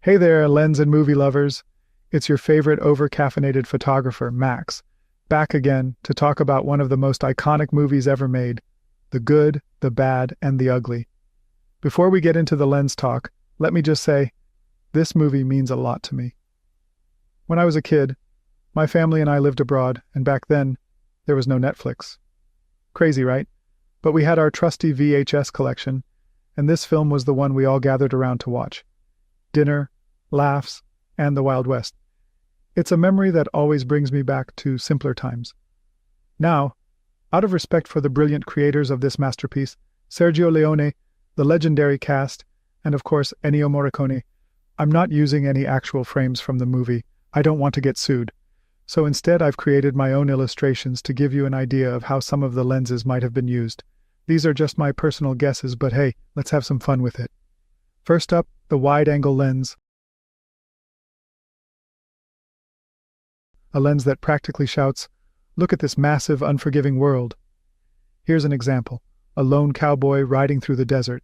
Hey there, lens and movie lovers. It's your favorite over-caffeinated photographer, Max, back again to talk about one of the most iconic movies ever made, The Good, the Bad, and the Ugly. Before we get into the lens talk, let me just say, this movie means a lot to me. When I was a kid, my family and I lived abroad, and back then, there was no Netflix. Crazy, right? But we had our trusty VHS collection, and this film was the one we all gathered around to watch. Dinner, laughs, and the Wild West. It's a memory that always brings me back to simpler times. Now, out of respect for the brilliant creators of this masterpiece, Sergio Leone, the legendary cast, and of course Ennio Morricone, I'm not using any actual frames from the movie. I don't want to get sued. So instead I've created my own illustrations to give you an idea of how some of the lenses might have been used. These are just my personal guesses, but hey, let's have some fun with it. First up, the wide-angle lens. A lens that practically shouts, "Look at this massive, unforgiving world." Here's an example. A lone cowboy riding through the desert.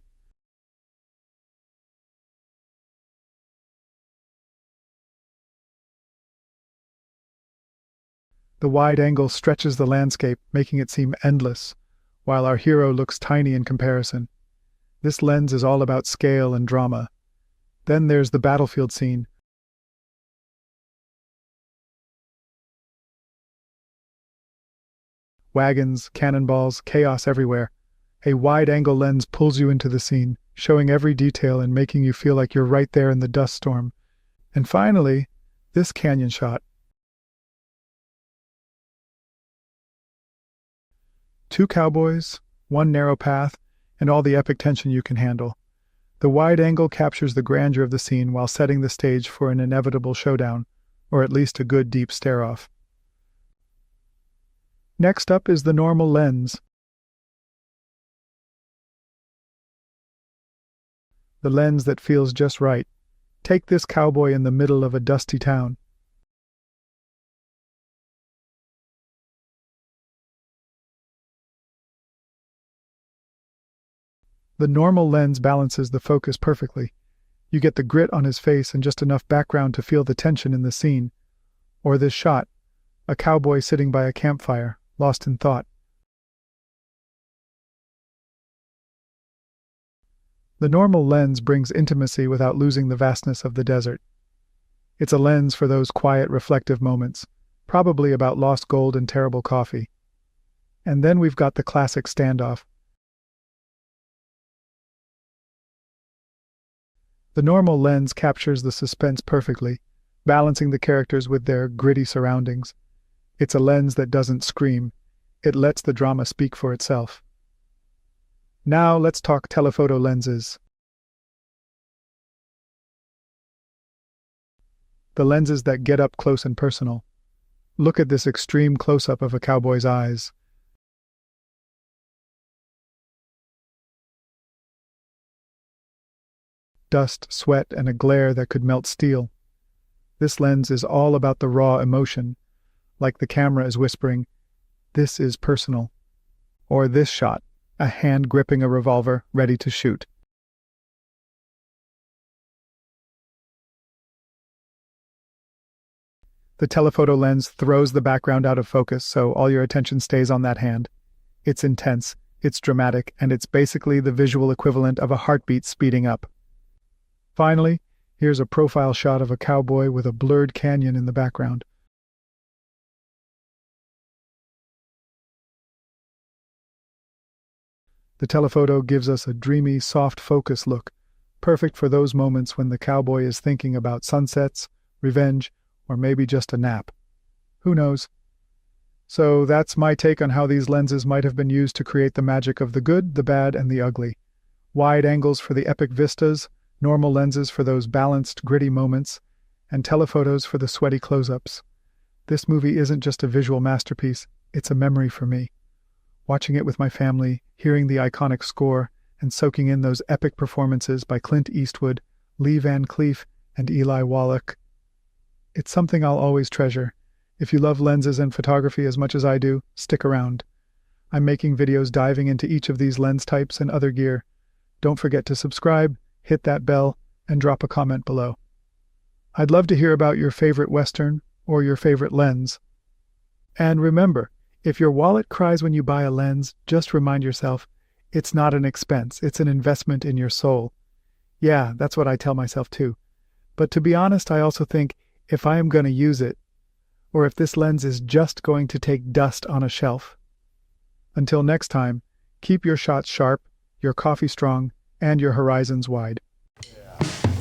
The wide angle stretches the landscape, making it seem endless, while our hero looks tiny in comparison. This lens is all about scale and drama. Then there's the battlefield scene. Wagons, cannonballs, chaos everywhere. A wide-angle lens pulls you into the scene, showing every detail and making you feel like you're right there in the dust storm. And finally, this canyon shot. Two cowboys, one narrow path, and all the epic tension you can handle. The wide angle captures the grandeur of the scene while setting the stage for an inevitable showdown, or at least a good deep stare-off. Next up is the normal lens. The lens that feels just right. Take this cowboy in the middle of a dusty town. The normal lens balances the focus perfectly. You get the grit on his face and just enough background to feel the tension in the scene. Or this shot, a cowboy sitting by a campfire, lost in thought. The normal lens brings intimacy without losing the vastness of the desert. It's a lens for those quiet, reflective moments, probably about lost gold and terrible coffee. And then we've got the classic standoff. The normal lens captures the suspense perfectly, balancing the characters with their gritty surroundings. It's a lens that doesn't scream. It lets the drama speak for itself. Now let's talk telephoto lenses. The lenses that get up close and personal. Look at this extreme close-up of a cowboy's eyes. Dust, sweat, and a glare that could melt steel. This lens is all about the raw emotion, like the camera is whispering, "This is personal." Or this shot, a hand gripping a revolver, ready to shoot. The telephoto lens throws the background out of focus, so all your attention stays on that hand. It's intense, it's dramatic, and it's basically the visual equivalent of a heartbeat speeding up. Finally, here's a profile shot of a cowboy with a blurred canyon in the background. The telephoto gives us a dreamy, soft focus look, perfect for those moments when the cowboy is thinking about sunsets, revenge, or maybe just a nap. Who knows? So that's my take on how these lenses might have been used to create the magic of the good, the bad, and the ugly. Wide angles for the epic vistas, normal lenses for those balanced, gritty moments, and telephotos for the sweaty close-ups. This movie isn't just a visual masterpiece, it's a memory for me. Watching it with my family, hearing the iconic score, and soaking in those epic performances by Clint Eastwood, Lee Van Cleef, and Eli Wallach. It's something I'll always treasure. If you love lenses and photography as much as I do, stick around. I'm making videos diving into each of these lens types and other gear. Don't forget to subscribe, hit that bell, and drop a comment below. I'd love to hear about your favorite Western or your favorite lens. And remember, if your wallet cries when you buy a lens, just remind yourself, it's not an expense, it's an investment in your soul. Yeah, that's what I tell myself too. But to be honest, I also think if I am going to use it, or if this lens is just going to take dust on a shelf. Until next time, keep your shots sharp, your coffee strong, and your horizons wide. Yeah.